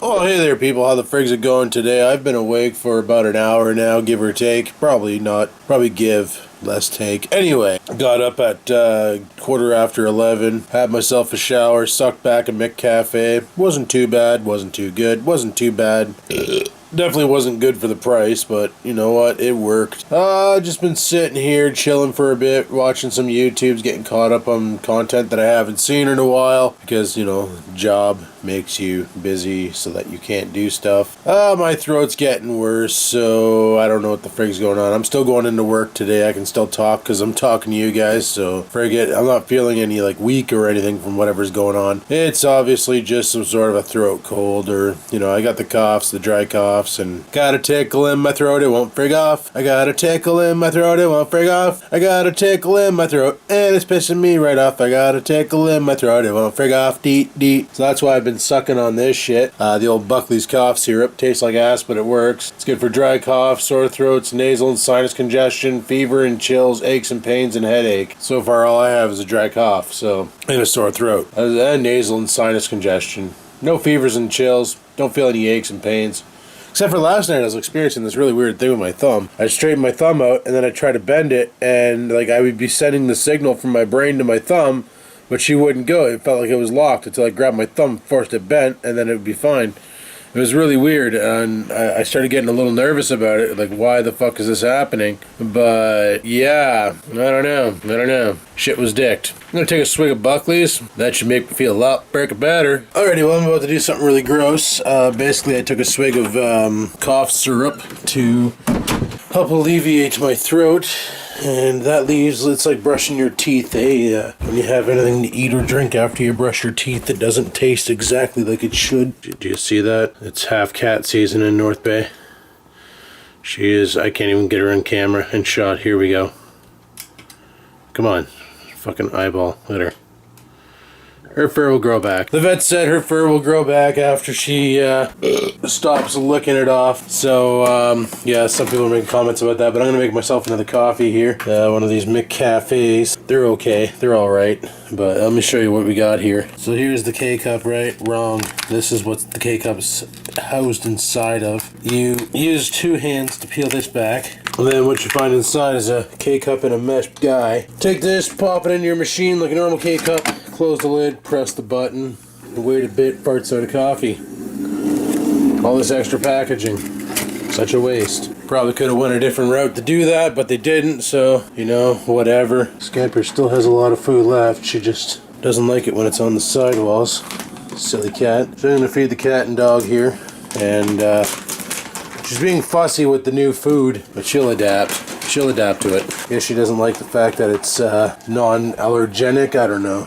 Oh, hey there, people. How the frig's it going today? I've been awake for about an hour now, give or take. Probably not. Probably give. Less take. Anyway, got up at 11:15, had myself a shower, sucked back a McCafe. Wasn't too bad, wasn't too good, wasn't too bad. Definitely wasn't good for the price, but you know what? It worked. Just been sitting here, chilling for a bit, watching some YouTubes, getting caught up on content that I haven't seen in a while. Because, you know, job makes you busy so that you can't do stuff. My throat's getting worse, so I don't know what the frig's going on. I'm still going into work today. I can still talk because I'm talking to you guys, so frig it. I'm not feeling any, like, weak or anything from whatever's going on. It's obviously just some sort of a throat cold, or, you know, I got the coughs, the dry coughs, and got a tickle in my throat, it won't frig off. I got a tickle in my throat, it won't frig off. I got a tickle in my throat, and it's pissing me right off. I got a tickle in my throat, it won't frig off. Deet, deet. So that's why I've been sucking on this shit. The old Buckley's cough syrup. Tastes like ass, but it works. It's good for dry cough, sore throats, nasal and sinus congestion, fever and chills, aches and pains, and headache. So far, all I have is a dry cough, and a sore throat. And nasal and sinus congestion. No fevers and chills. Don't feel any aches and pains. Except for last night, I was experiencing this really weird thing with my thumb. I straightened my thumb out, and then I tried to bend it, and like I would be sending the signal from my brain to my thumb, but she wouldn't go. It felt like it was locked until I grabbed my thumb, forced it bent, and then it would be fine. It was really weird, and I started getting a little nervous about it, like, why the fuck is this happening? But, yeah, I don't know. Shit was dicked. I'm gonna take a swig of Buckley's. That should make me feel a lot better. Alrighty, well, I'm about to do something really gross. Basically, I took a swig of cough syrup to help alleviate my throat. And that leaves, it's like brushing your teeth, when you have anything to eat or drink after you brush your teeth, it doesn't taste exactly like it should. Do you see that? It's half cat season in North Bay. She is, I can't even get her on camera and shot. Here we go. Come on. Fucking eyeball. Look at her. Her fur will grow back. The vet said her fur will grow back after she stops licking it off. So, yeah, some people are making comments about that, but I'm going to make myself another coffee here. One of these McCafes. They're okay. They're alright. But let me show you what we got here. So here's the K-Cup, right? Wrong. This is what the K-Cup is housed inside of. You use two hands to peel this back. And then what you find inside is a K-Cup and a mesh guy. Take this, pop it into your machine like a normal K-Cup. Close the lid, press the button, and wait a bit, farts out of coffee. All this extra packaging. Such a waste. Probably could have went a different route to do that, but they didn't, so, you know, whatever. Scamper still has a lot of food left. She just doesn't like it when it's on the sidewalls. Silly cat. So I'm going to feed the cat and dog here, and she's being fussy with the new food, but she'll adapt. She'll adapt to it. I guess she doesn't like the fact that it's non-allergenic. I don't know.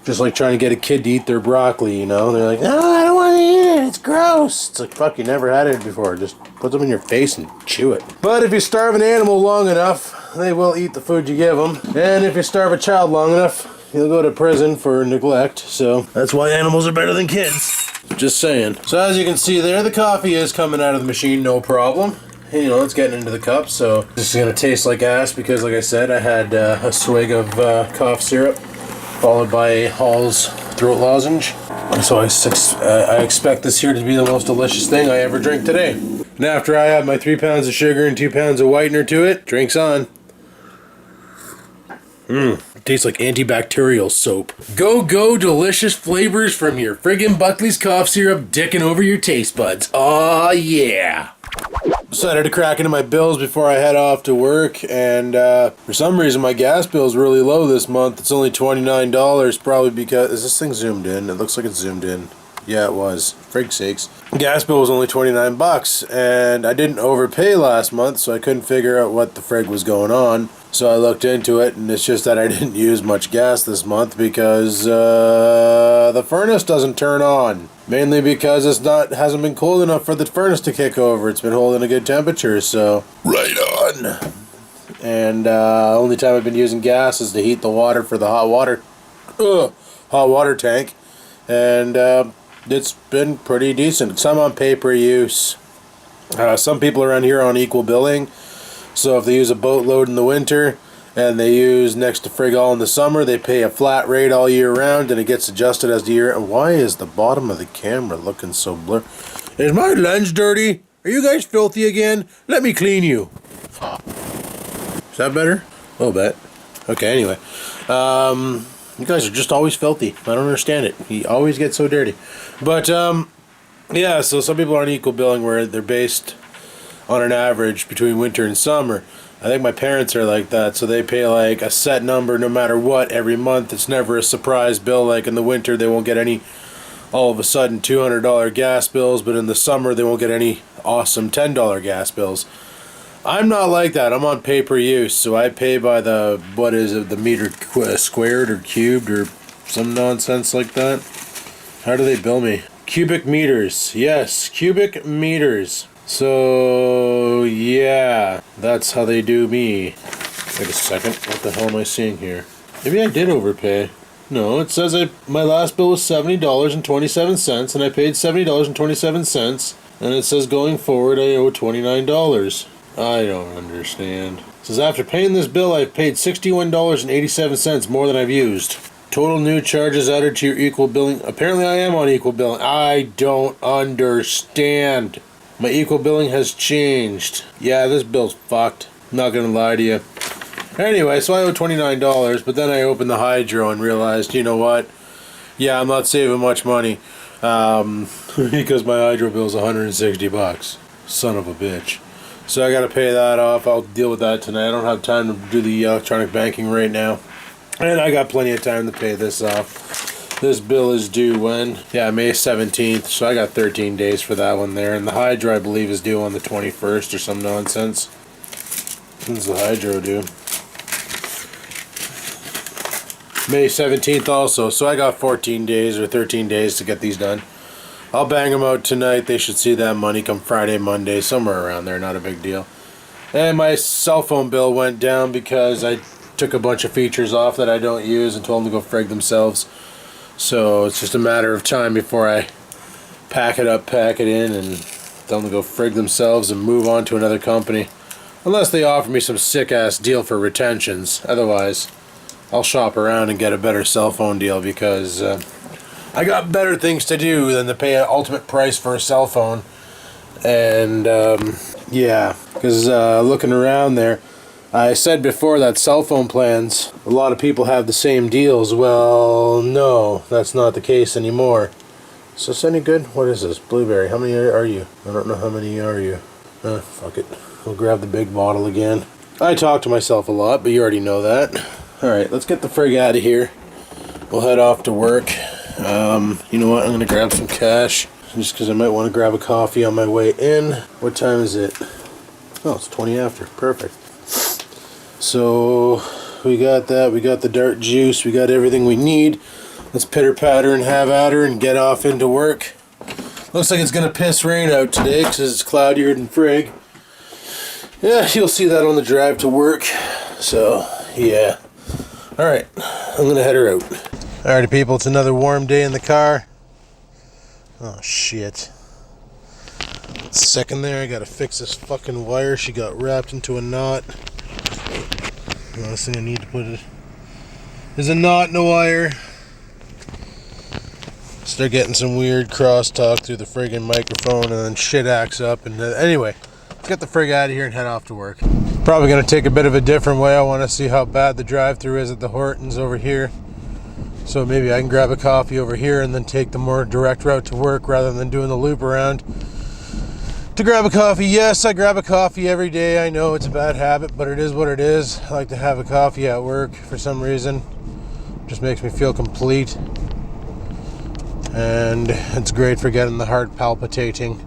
Just like trying to get a kid to eat their broccoli, you know? They're like, no, I don't want to eat it. It's gross. It's like, fuck, you never had it before. Just put them in your face and chew it. But if you starve an animal long enough, they will eat the food you give them. And if you starve a child long enough, he'll go to prison for neglect. So that's why animals are better than kids. Just saying. So as you can see there, the coffee is coming out of the machine, no problem. You know, it's getting into the cup, so this is going to taste like ass because, like I said, I had a swig of cough syrup followed by a Hall's throat lozenge. So I expect this here to be the most delicious thing I ever drink today. And after I add my 3 pounds of sugar and 2 pounds of whitener to it, drinks on. It tastes like antibacterial soap. Go delicious flavors from your friggin' Buckley's cough syrup dicking over your taste buds. Aw, yeah. Decided to crack into my bills before I head off to work, and for some reason my gas bill is really low this month. It's only $29, probably because... Is this thing zoomed in? It looks like it's zoomed in. Yeah, it was. Frig sakes. Gas bill was only 29 bucks, and I didn't overpay last month, so I couldn't figure out what the frig was going on. So I looked into it, and it's just that I didn't use much gas this month because the furnace doesn't turn on. Mainly because hasn't been cold enough for the furnace to kick over. It's been holding a good temperature, so right on. And only time I've been using gas is to heat the water for the hot water tank, and it's been pretty decent. Some on pay-per-use. Some people around here are on equal billing, so if they use a boatload in the winter and they use next to frig all in the summer. They pay a flat rate all year round, and it gets adjusted as the year. And why is the bottom of the camera looking so blurry? Is my lens dirty? Are you guys filthy again? Let me clean you. Is that better? A little bit. Okay, anyway. You guys are just always filthy. I don't understand it. You always get so dirty. But, yeah, so some people are on equal billing where they're based on an average between winter and summer. I think my parents are like that, so they pay like a set number no matter what every month. It's never a surprise bill. Like in the winter, they won't get any all of a sudden $200 gas bills, but in the summer, they won't get any awesome $10 gas bills. I'm not like that. I'm on pay-per-use, so I pay by the, what is it, the meter squared or cubed or some nonsense like that. How do they bill me? Cubic meters. Yes, cubic meters. So, yeah, that's how they do me. Wait a second, what the hell am I seeing here? Maybe I did overpay. No, it says my last bill was $70.27, and I paid $70.27, and it says going forward I owe $29. I don't understand. It says after paying this bill, I've paid $61.87 more than I've used. Total new charges added to your equal billing. Apparently I am on equal billing. I don't understand. My equal billing has changed. Yeah, this bill's fucked. I'm not gonna lie to you. Anyway, so I owe $29, but then I opened the hydro and realized, you know what? Yeah, I'm not saving much money. Because my hydro bill's $160. Son of a bitch. So I gotta pay that off. I'll deal with that tonight. I don't have time to do the electronic banking right now. And I got plenty of time to pay this off. This bill is due when? Yeah, May 17th. So I got 13 days for that one there. And the hydro, I believe, is due on the 21st or some nonsense. When's the hydro due? May 17th also. So I got 14 days or 13 days to get these done. I'll bang them out tonight. They should see that money come Friday, Monday, somewhere around there. Not a big deal. And my cell phone bill went down because I took a bunch of features off that I don't use and told them to go frig themselves. So it's just a matter of time before I pack it up, pack it in, and tell them to go frig themselves and move on to another company. Unless they offer me some sick-ass deal for retentions. Otherwise, I'll shop around and get a better cell phone deal because I got better things to do than to pay an ultimate price for a cell phone. And, yeah, because looking around there, I said before that cell phone plans, a lot of people have the same deals. Well, no, that's not the case anymore. Is this any good? What is this? Blueberry. How many are you? I don't know how many are you. Fuck it. We'll grab the big bottle again. I talk to myself a lot, but you already know that. Alright, let's get the frig out of here. We'll head off to work. You know what? I'm going to grab some cash. Just because I might want to grab a coffee on my way in. What time is it? Oh, it's 20 after. Perfect. So, we got that. We got the dart juice. We got everything we need. Let's pitter patter and have at her and get off into work. Looks like it's going to piss rain out today because it's cloudier than frig. Yeah, you'll see that on the drive to work. So, yeah. Alright, I'm going to head her out. Alrighty people, it's another warm day in the car. Oh shit. Second there, I gotta fix this fucking wire. She got wrapped into a knot. The last thing I need to put it is a knot in a wire. Start getting some weird crosstalk through the friggin' microphone and then shit acts up. And anyway, let's get the frig out of here and head off to work. Probably gonna take a bit of a different way. I wanna see how bad the drive-thru is at the Hortons over here. So maybe I can grab a coffee over here and then take the more direct route to work rather than doing the loop around to grab a coffee. Yes, I grab a coffee every day. I know it's a bad habit, but it is what it is. I like to have a coffee at work for some reason. It just makes me feel complete. And it's great for getting the heart palpitating.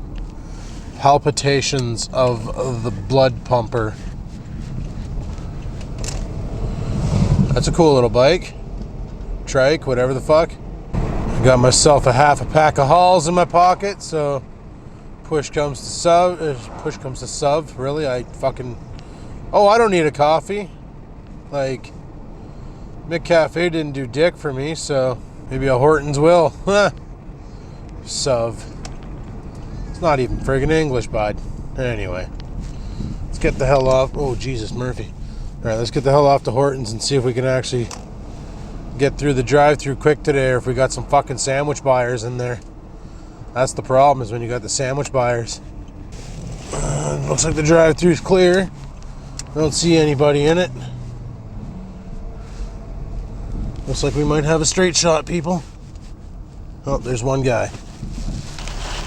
Palpitations of the blood pumper. That's a cool little bike. Trike, whatever the fuck. I got myself a half a pack of Halls in my pocket, so push comes to shove. Really, I don't need a coffee. Like, McCafe didn't do dick for me, so maybe a Hortons will. Suv. It's not even friggin' English, bud. Anyway, let's get the hell off. Oh, Jesus, Murphy. Alright, let's get the hell off to Hortons and see if we can actually get through the drive-thru quick today, or if we got some fucking sandwich buyers in there. That's the problem, is when you got the sandwich buyers. Looks like the drive-thru's clear. Don't see anybody in it. Looks like we might have a straight shot, people. Oh, there's one guy.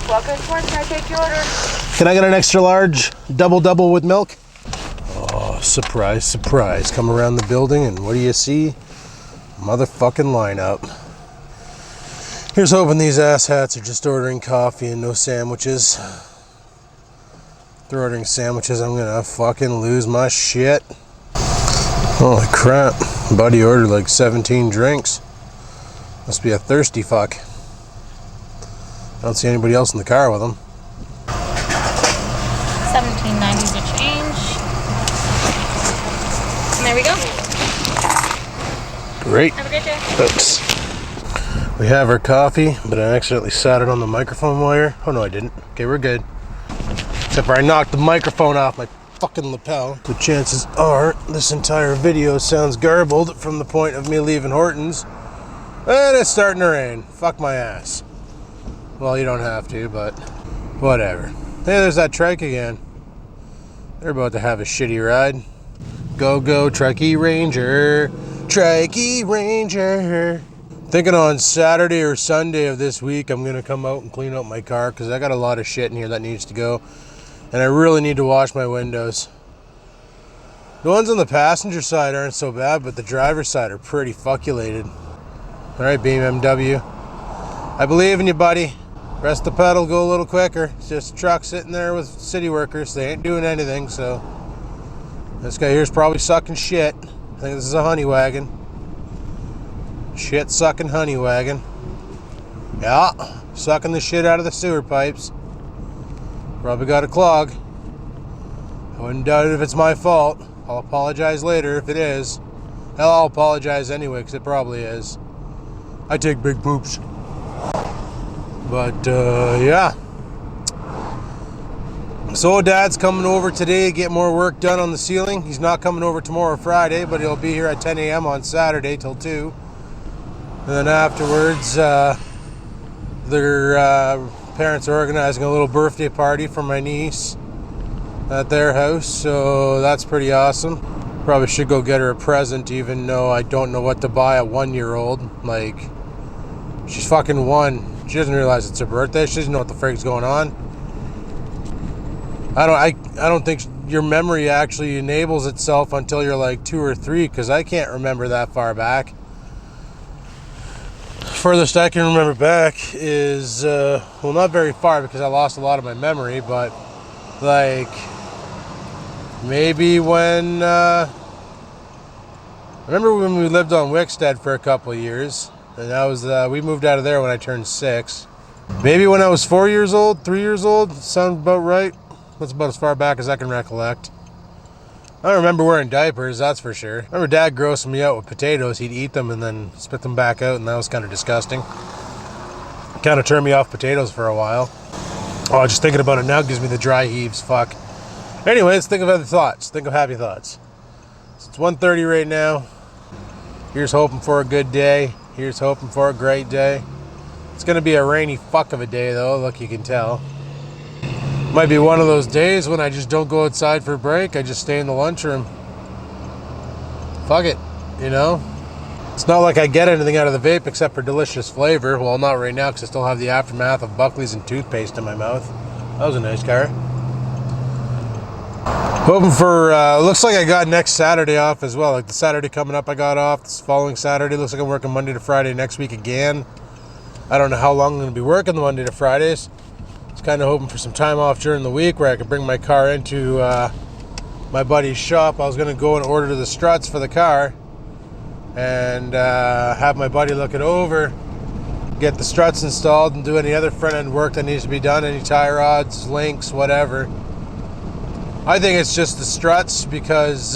Welcome to Can I take your order? Can I get an extra large double with milk? Oh, surprise, surprise. Come around the building and what do you see? Motherfucking lineup. Here's hoping these asshats are just ordering coffee and no sandwiches. If they're ordering sandwiches, I'm gonna fucking lose my shit. Holy crap. Buddy ordered like 17 drinks. Must be a thirsty fuck. I don't see anybody else in the car with him. $17.90 to change. And there we go. Great. Have a great day. Oops. We have our coffee, but I accidentally sat it on the microphone wire. Oh no, I didn't. Okay, we're good. Except for I knocked the microphone off my fucking lapel. So chances are this entire video sounds garbled from the point of me leaving Hortons. And it's starting to rain. Fuck my ass. Well, you don't have to, but whatever. Hey, there's that trike again. They're about to have a shitty ride. Go, go, Trikey Ranger. Trikey Ranger. Thinking on Saturday or Sunday of this week, I'm going to come out and clean out my car because I got a lot of shit in here that needs to go. And I really need to wash my windows. The ones on the passenger side aren't so bad, but the driver's side are pretty fuckulated. Alright, BMW. I believe in you, buddy. Press the pedal, go a little quicker. It's just a truck sitting there with city workers. They ain't doing anything, so... This guy here's probably sucking shit. I think this is a honey wagon. Shit sucking honey wagon. Yeah, sucking the shit out of the sewer pipes. Probably got a clog. I wouldn't doubt it if it's my fault. I'll apologize later if it is. Hell, I'll apologize anyway, because it probably is. I take big poops. But, yeah. So Dad's coming over today to get more work done on the ceiling. He's not coming over tomorrow, Friday, but he'll be here at 10 a.m. on Saturday till 2. And then afterwards, their parents are organizing a little birthday party for my niece at their house, so that's pretty awesome. Probably should go get her a present, even though I don't know what to buy a 1-year-old. Like, she's fucking 1. She doesn't realize it's her birthday. She doesn't know what the frig's going on. I don't think your memory actually enables itself until you're like 2 or 3, because I can't remember that far back. Furthest I can remember back is, well, not very far because I lost a lot of my memory, but like maybe when, I remember when we lived on Wickstead for a couple of years, and that was, we moved out of there when I turned 6. Maybe when I was 4 years old, 3 years old, sound about right. That's about as far back as I can recollect. I don't remember wearing diapers, that's for sure. I remember Dad grossing me out with potatoes. He'd eat them and then spit them back out, and that was kind of disgusting. Kind of turned me off potatoes for a while. Oh, just thinking about it now gives me the dry heaves, fuck. Anyways, think of other thoughts. Think of happy thoughts. So it's 1:30 right now. Here's hoping for a good day. Here's hoping for a great day. It's going to be a rainy fuck of a day, though. Look, you can tell. Might be one of those days when I just don't go outside for a break. I just stay in the lunchroom. Fuck it, you know? It's not like I get anything out of the vape except for delicious flavor. Well, not right now because I still have the aftermath of Buckley's and toothpaste in my mouth. That was a nice car. Hoping for, looks like I got next Saturday off as well. Like the Saturday coming up I got off. This following Saturday looks like I'm working Monday to Friday next week again. I don't know how long I'm going to be working the Monday to Fridays. Kind of hoping for some time off during the week where I could bring my car into my buddy's shop. I was going to go and order the struts for the car and have my buddy look it over, get the struts installed, and do any other front end work that needs to be done, any tie rods, links, whatever. I think it's just the struts because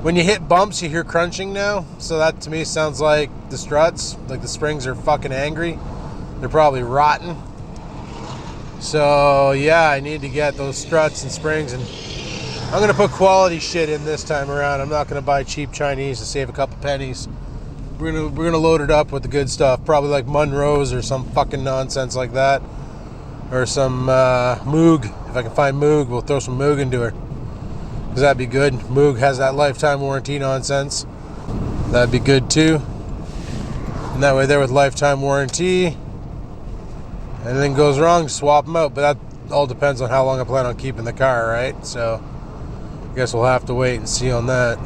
when you hit bumps you hear crunching now, so that to me sounds like the struts, like the springs are fucking angry. They're probably rotten. So yeah, I need to get those struts and springs and I'm gonna put quality shit in this time around. I'm not gonna buy cheap Chinese to save a couple pennies. We're gonna load it up with the good stuff. Probably like Munros or some fucking nonsense like that, or some Moog. If I can find Moog, we'll throw some Moog into her. Cause that'd be good. Moog has that lifetime warranty nonsense. That'd be good too. And that way, there with lifetime warranty. Anything goes wrong, swap them out. But that all depends on how long I plan on keeping the car, right? So I guess we'll have to wait and see on that.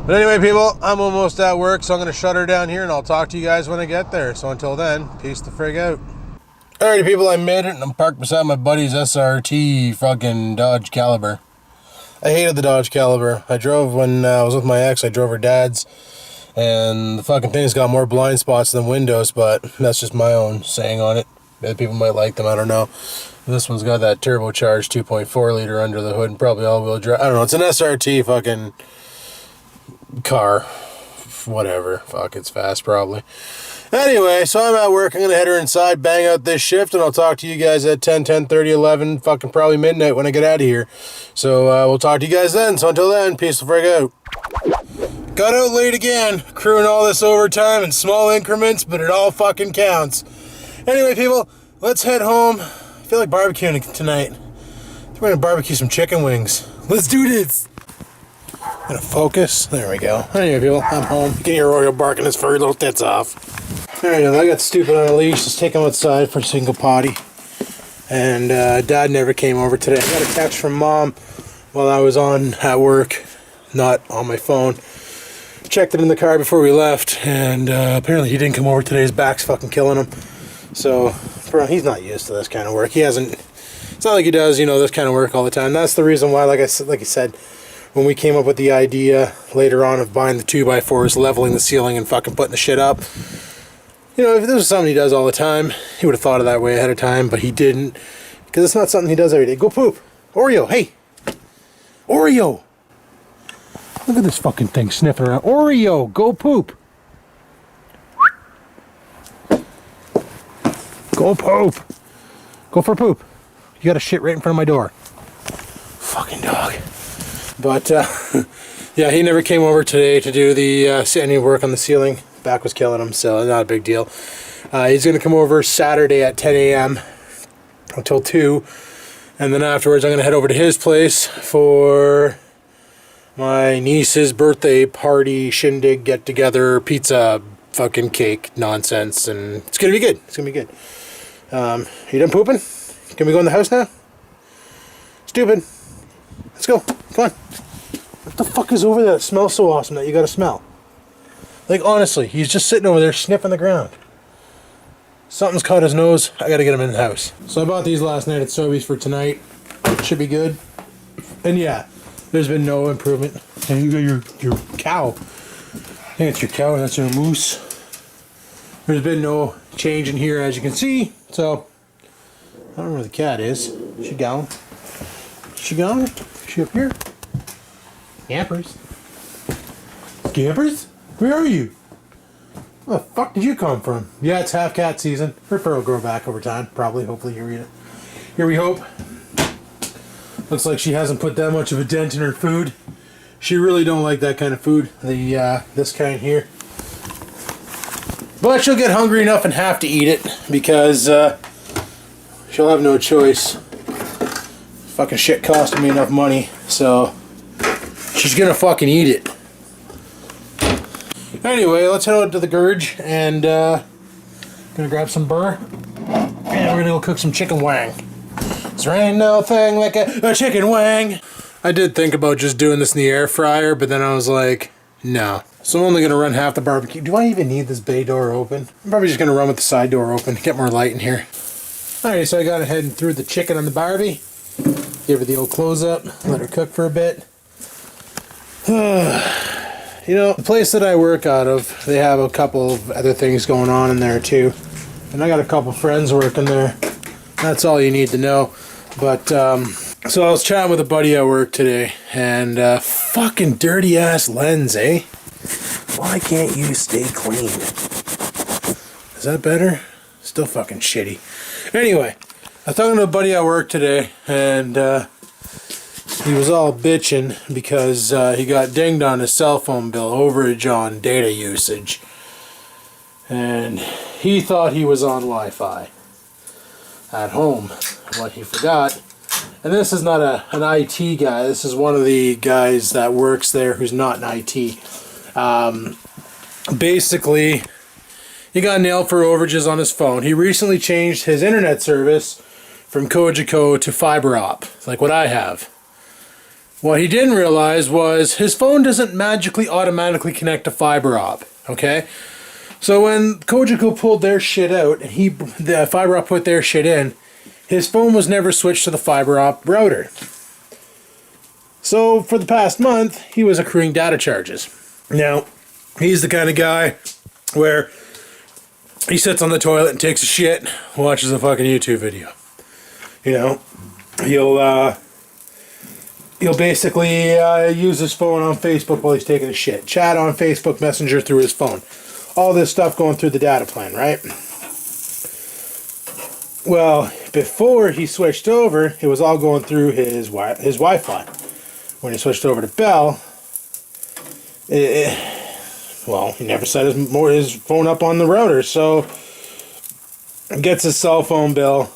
But anyway, people, I'm almost at work, so I'm going to shut her down here, and I'll talk to you guys when I get there. So until then, peace the frig out. Alrighty, people, I made it, and I'm parked beside my buddy's SRT fucking Dodge Caliber. I hated the Dodge Caliber. I drove when I was with my ex. I drove her dad's, and the fucking thing's got more blind spots than windows, but that's just my own saying on it. Other people might like them, I don't know. This one's got that turbocharged 2.4 liter under the hood and probably all-wheel drive. I don't know, it's an SRT fucking car. Whatever. Fuck, it's fast probably. Anyway, so I'm at work. I'm going to head her inside, bang out this shift, and I'll talk to you guys at 10, 10:30, 11, fucking probably midnight when I get out of here. So we'll talk to you guys then. So until then, peace the frig out. Got out late again, crewing all this overtime in small increments, but it all fucking counts. Anyway, people, let's head home. I feel like barbecuing tonight. We're going to barbecue some chicken wings. Let's do this. Gonna focus. There we go. Anyway, people, I'm home. You can hear Oreo barking his furry little tits off. Alright, I got stupid on a leash. Just take him outside for a single potty. And Dad never came over today. I got a text from Mom while I was on at work, not on my phone. Checked it in the car before we left, and apparently he didn't come over today. His back's fucking killing him. So, bro, he's not used to this kind of work. He hasn't. It's not like he does, this kind of work all the time. That's the reason why, like you said, when we came up with the idea later on of buying the 2x4s, leveling the ceiling, and fucking putting the shit up. If this was something he does all the time, he would have thought of that way ahead of time, but he didn't. Because it's not something he does every day. Go poop. Oreo, hey. Oreo. Look at this fucking thing sniffing around. Oreo, go poop. Go poop. Go for poop. You got a shit right in front of my door. Fucking dog. But, yeah, he never came over today to do any work on the ceiling. Back was killing him, so not a big deal. He's going to come over Saturday at 10 a.m. until 2. And then afterwards, I'm going to head over to his place for my niece's birthday party, shindig, get-together, pizza, fucking cake nonsense. And it's going to be good. It's going to be good. You done pooping? Can we go in the house now? Stupid. Let's go. Come on. What the fuck is over there that smells so awesome that you gotta smell? Like, honestly, he's just sitting over there sniffing the ground. Something's caught his nose. I gotta get him in the house. So I bought these last night at Sobeys for tonight. Should be good. And yeah, there's been no improvement. And you got your cow. I think it's your cow and that's your moose. There's been no change in here, as you can see. So, I don't know where the cat is. She gone? She gone? She up here? Campers. Campers? Where are you? Where the fuck did you come from? Yeah, it's half cat season. Her fur will grow back over time, probably. Hopefully, here we hope. Looks like she hasn't put that much of a dent in her food. She really don't like that kind of food. This kind here. But she'll get hungry enough and have to eat it because she'll have no choice. Fucking shit costing me enough money, so she's gonna fucking eat it. Anyway, let's head out to the Gurge and gonna grab some burr and we're gonna go cook some chicken wang. There ain't no thing like a chicken wang. I did think about just doing this in the air fryer, but then I was like, no. So I'm only gonna run half the barbecue. Do I even need this bay door open? I'm probably just gonna run with the side door open, get more light in here. Alright, so I got ahead and threw the chicken on the Barbie. Give her the old close up, let her cook for a bit. The place that I work out of, they have a couple of other things going on in there too. And I got a couple friends working there. That's all you need to know. But, so I was chatting with a buddy at work today, and fucking dirty ass lens, eh? Why can't you stay clean? Is that better? Still fucking shitty. Anyway, I was talking to a buddy at work today, and He was all bitching because he got dinged on his cell phone bill, overage on data usage. And he thought he was on Wi-Fi at home. What he forgot, and this is not an IT guy, this is one of the guys that works there who's not an IT. Basically, he got nailed for overages on his phone. He recently changed his internet service from Cogeco to fiber op, like what I have. What he didn't realize was his phone doesn't magically automatically connect to fiber op, okay? So when Cogeco pulled their shit out and the fiber op put their shit in, his phone was never switched to the fiber op router. So for the past month, he was accruing data charges. Now, he's the kind of guy where he sits on the toilet and takes a shit, watches a fucking YouTube video. You know, he'll basically use his phone on Facebook while he's taking a shit. Chat on Facebook Messenger through his phone. All this stuff going through the data plan, right? Well, before he switched over, it was all going through his Wi-Fi. When he switched over to Bell, well, he never set his phone up on the router, so he gets his cell phone bill,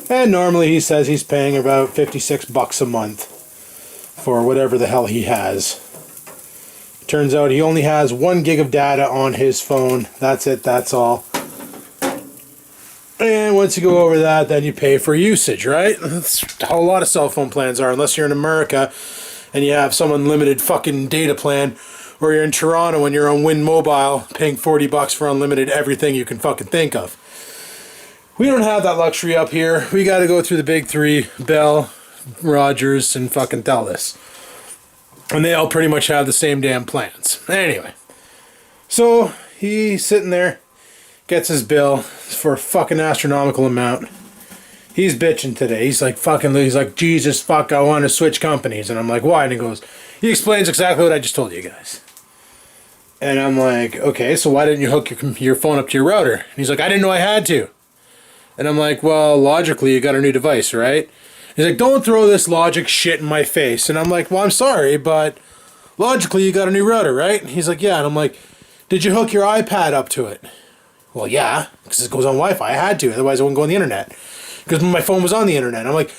and normally he says he's paying about $56 a month for whatever the hell he has. Turns out he only has 1 gig of data on his phone. That's it, that's all. And once you go over that, then you pay for usage, right? That's how a lot of cell phone plans are, unless you're in America and you have some unlimited fucking data plan, or you're in Toronto and you're on Win Mobile paying $40 for unlimited everything you can fucking think of. We don't have that luxury up here. We got to go through the big three, Bell, Rogers, and fucking Telus. And they all pretty much have the same damn plans. Anyway, so he's sitting there, gets his bill for a fucking astronomical amount. He's bitching today. He's like, Jesus fuck, I want to switch companies. And I'm like, why? And he explains exactly what I just told you guys. And I'm like, okay, so why didn't you hook your phone up to your router? And he's like, I didn't know I had to. And I'm like, well, logically, you got a new device, right? He's like, don't throw this logic shit in my face. And I'm like, well, I'm sorry, but logically, you got a new router, right? And he's like, yeah. And I'm like, did you hook your iPad up to it? Well, yeah, because it goes on Wi-Fi. I had to, otherwise I wouldn't go on the internet. Because my phone was on the internet. I'm like,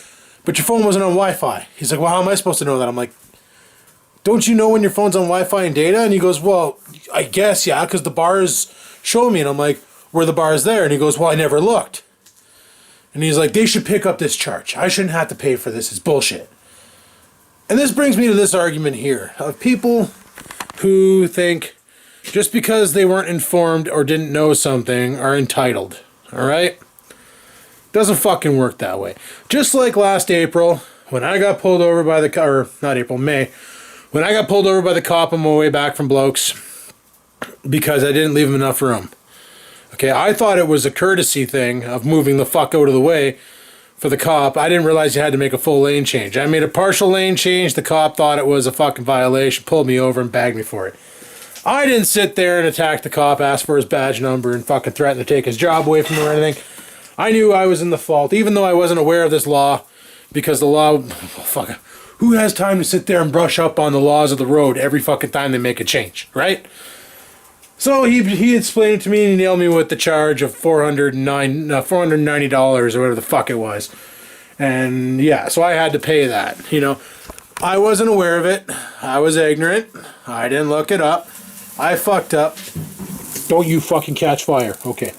but your phone wasn't on Wi-Fi. He's like, well, how am I supposed to know that? I'm like, don't you know when your phone's on Wi-Fi and data? And he goes, well, I guess, yeah, because the bars show me. And I'm like, were the bars there? And he goes, well, I never looked. And he's like, they should pick up this charge. I shouldn't have to pay for this. It's bullshit. And this brings me to this argument here of people who think just because they weren't informed or didn't know something are entitled. All right? Doesn't fucking work that way. Just like last April, when I got pulled over by the car, or not April, May, when I got pulled over by the cop on my way back from Blokes because I didn't leave him enough room. Okay, I thought it was a courtesy thing of moving the fuck out of the way for the cop. I didn't realize you had to make a full lane change. I made a partial lane change. The cop thought it was a fucking violation, pulled me over and bagged me for it. I didn't sit there and attack the cop, ask for his badge number, and fucking threaten to take his job away from him or anything. I knew I was in the fault, even though I wasn't aware of this law, because the law, fuck, who has time to sit there and brush up on the laws of the road every fucking time they make a change, right? So he explained it to me and he nailed me with the charge of $490 or whatever the fuck it was. And yeah, so I had to pay that, you know. I wasn't aware of it. I was ignorant. I didn't look it up. I fucked up. Don't you fucking catch fire. Okay.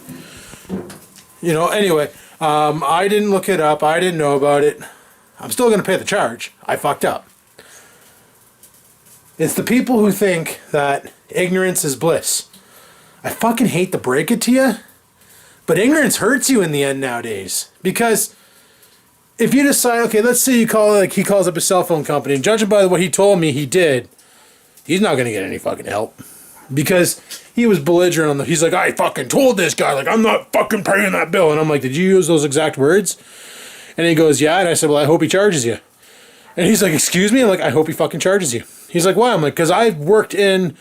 You know, anyway, I didn't look it up. I didn't know about it. I'm still going to pay the charge. I fucked up. It's the people who think that ignorance is bliss. I fucking hate to break it to you, but ignorance hurts you in the end nowadays. Because if you decide, okay, let's say you call, like he calls up a cell phone company, and judging by what he told me he did, he's not going to get any fucking help. Because he was belligerent on he's like, I fucking told this guy, like, I'm not fucking paying that bill. And I'm like, did you use those exact words? And he goes, yeah. And I said, well, I hope he charges you. And he's like, excuse me? I'm like, I hope he fucking charges you. He's like, why? I'm like, because I've worked in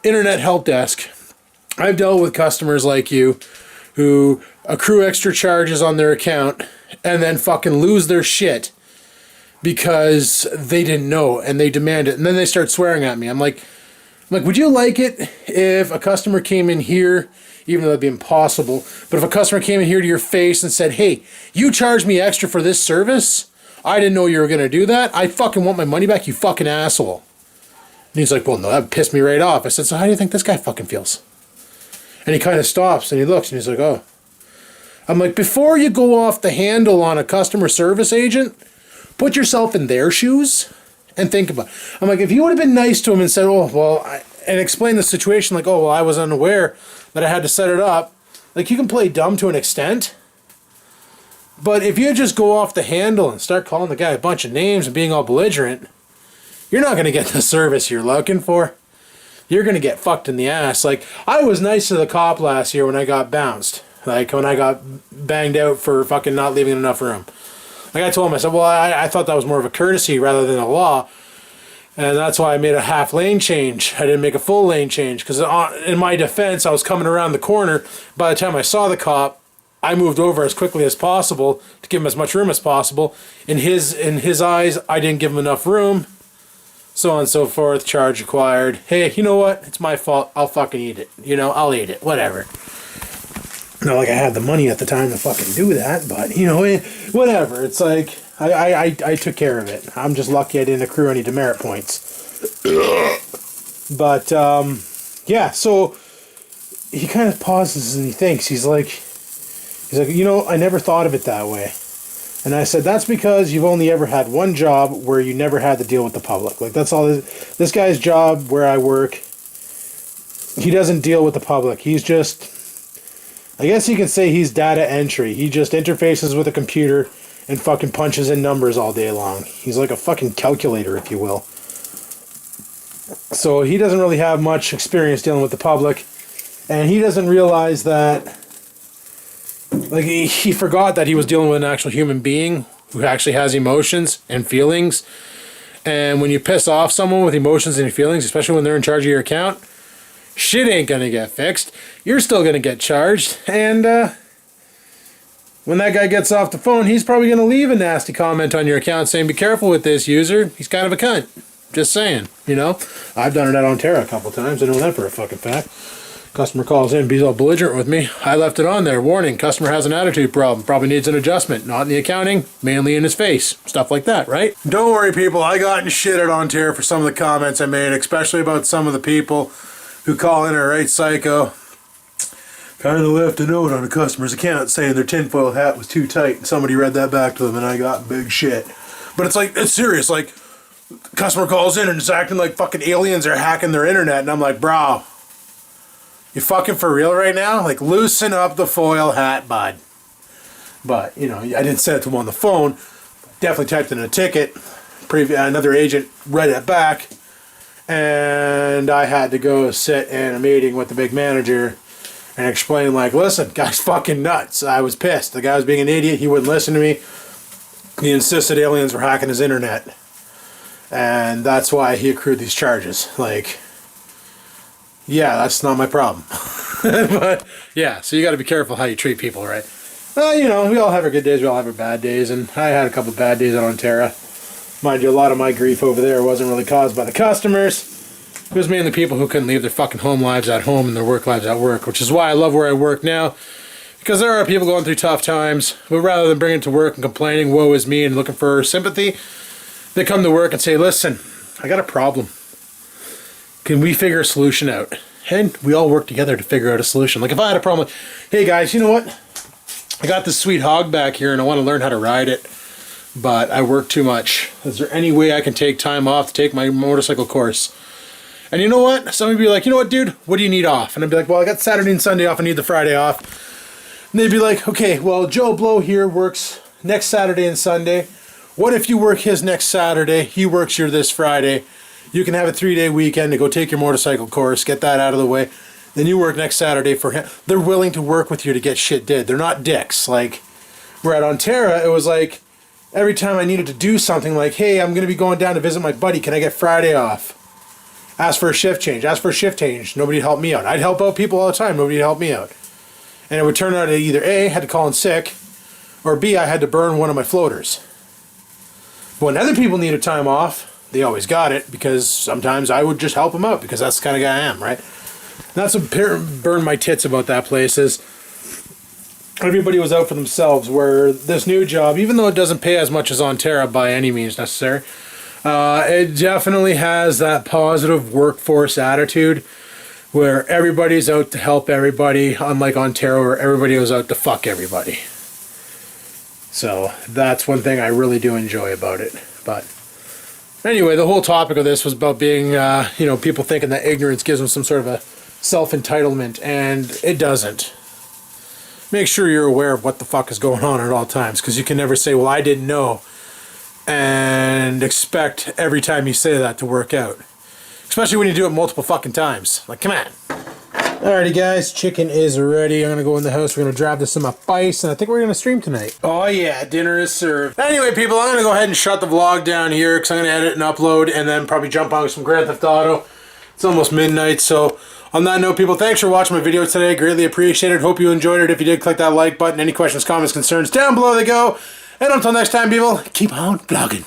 internet help desk. I've dealt with customers like you who accrue extra charges on their account and then fucking lose their shit because they didn't know and they demand it. And then they start swearing at me. I'm like, would you like it if a customer came in here, even though that'd be impossible, but if a customer came in here to your face and said, hey, you charged me extra for this service? I didn't know you were going to do that. I fucking want my money back, you fucking asshole. And he's like, well, no, that pissed me right off. I said, so how do you think this guy fucking feels? And he kind of stops and he looks and he's like, oh. I'm like, before you go off the handle on a customer service agent, put yourself in their shoes and think about it. I'm like, if you would have been nice to him and said, oh, well, and explain the situation like, oh, well, I was unaware that I had to set it up. Like, you can play dumb to an extent. But if you just go off the handle and start calling the guy a bunch of names and being all belligerent, you're not going to get the service you're looking for. You're going to get fucked in the ass. Like, I was nice to the cop last year when I got bounced. Like, when I got banged out for fucking not leaving enough room. Like, I told him, I said, well, I thought that was more of a courtesy rather than a law. And that's why I made a half lane change. I didn't make a full lane change. Because in my defense, I was coming around the corner. By the time I saw the cop, I moved over as quickly as possible to give him as much room as possible. In his eyes, I didn't give him enough room. So on and so forth. Charge acquired. Hey, you know what? It's my fault. I'll fucking eat it. You know, I'll eat it. Whatever. Not like I had the money at the time to fucking do that, but, you know, whatever. It's like, I took care of it. I'm just lucky I didn't accrue any demerit points. But, yeah, so he kind of pauses and he thinks. He's like, you know, I never thought of it that way. And I said, that's because you've only ever had one job where you never had to deal with the public. Like, that's all. This guy's job where I work, he doesn't deal with the public. He's just, I guess you can say he's data entry. He just interfaces with a computer and fucking punches in numbers all day long. He's like a fucking calculator, if you will. So he doesn't really have much experience dealing with the public. And he doesn't realize that, like, he forgot that he was dealing with an actual human being who actually has emotions and feelings. And when you piss off someone with emotions and feelings, especially when they're in charge of your account, shit ain't gonna get fixed. You're still gonna get charged. And when that guy gets off the phone, he's probably gonna leave a nasty comment on your account saying, be careful with this user. He's kind of a cunt. Just saying, you know. I've done it at Ontario a couple times. I know that for a fucking fact. Customer calls in, be all belligerent with me. I left it on there. Warning, customer has an attitude problem. Probably needs an adjustment. Not in the accounting, mainly in his face. Stuff like that, right? Don't worry, people. I got in shit at Ontario for some of the comments I made, especially about some of the people who call in are right psycho. Kind of left a note on a customer's account saying their tinfoil hat was too tight. And somebody read that back to them and I got big shit. But it's like, it's serious. Like, customer calls in and it's acting like fucking aliens are hacking their internet. And I'm like, bro, you fucking for real right now? Like, loosen up the foil hat, bud. But, you know, I didn't send it to him on the phone. Definitely typed in a ticket. Another agent read it back. And I had to go sit in a meeting with the big manager and explain, like, listen, guy's fucking nuts. I was pissed. The guy was being an idiot. He wouldn't listen to me. He insisted aliens were hacking his internet. And that's why he accrued these charges. Like, yeah, that's not my problem. But, yeah, so you got to be careful how you treat people, right? Well, you know, we all have our good days, we all have our bad days, and I had a couple of bad days at Ontario. Mind you, a lot of my grief over there wasn't really caused by the customers. It was mainly people who couldn't leave their fucking home lives at home and their work lives at work, which is why I love where I work now. Because there are people going through tough times, but rather than bringing it to work and complaining, woe is me, and looking for sympathy, they come to work and say, listen, I got a problem. Can we figure a solution out? And we all work together to figure out a solution. Like if I had a problem, hey guys, you know what? I got this sweet hog back here and I want to learn how to ride it, but I work too much. Is there any way I can take time off to take my motorcycle course? And you know what? Somebody would be like, you know what, dude? What do you need off? And I'd be like, well, I got Saturday and Sunday off. I need the Friday off. And they'd be like, okay, well, Joe Blow here works next Saturday and Sunday. What if you work his next Saturday? He works your this Friday. You can have a 3-day weekend to go take your motorcycle course, get that out of the way. Then you work next Saturday for him. They're willing to work with you to get shit did. They're not dicks. Like, we're at Ontario, it was like, every time I needed to do something like, hey, I'm going to be going down to visit my buddy. Can I get Friday off? Ask for a shift change. Ask for a shift change. Nobody helped me out. I'd help out people all the time. Nobody helped me out. And it would turn out that either A, I had to call in sick, or B, I had to burn one of my floaters. When other people needed time off, they always got it, because sometimes I would just help them out, because that's the kind of guy I am, right? And that's what burned my tits about that place, is everybody was out for themselves, where this new job, even though it doesn't pay as much as Ontario by any means necessary, it definitely has that positive workforce attitude where everybody's out to help everybody, unlike Ontario where everybody was out to fuck everybody. So that's one thing I really do enjoy about it. But anyway, the whole topic of this was about being, you know, people thinking that ignorance gives them some sort of a self-entitlement, and it doesn't. Make sure you're aware of what the fuck is going on at all times, because you can never say, well, I didn't know, and expect every time you say that to work out. Especially when you do it multiple fucking times. Like, come on. Alrighty guys, chicken is ready. I'm gonna go in the house, we're gonna drop this in my face, and I think we're gonna stream tonight. Oh yeah, dinner is served. Anyway people, I'm gonna go ahead and shut the vlog down here, because I'm gonna edit and upload, and then probably jump on with some Grand Theft Auto. It's almost midnight, so on that note people, thanks for watching my video today. Greatly appreciated. Hope you enjoyed it. If you did, click that like button. Any questions, comments, concerns, down below they go. And until next time people, keep on vlogging.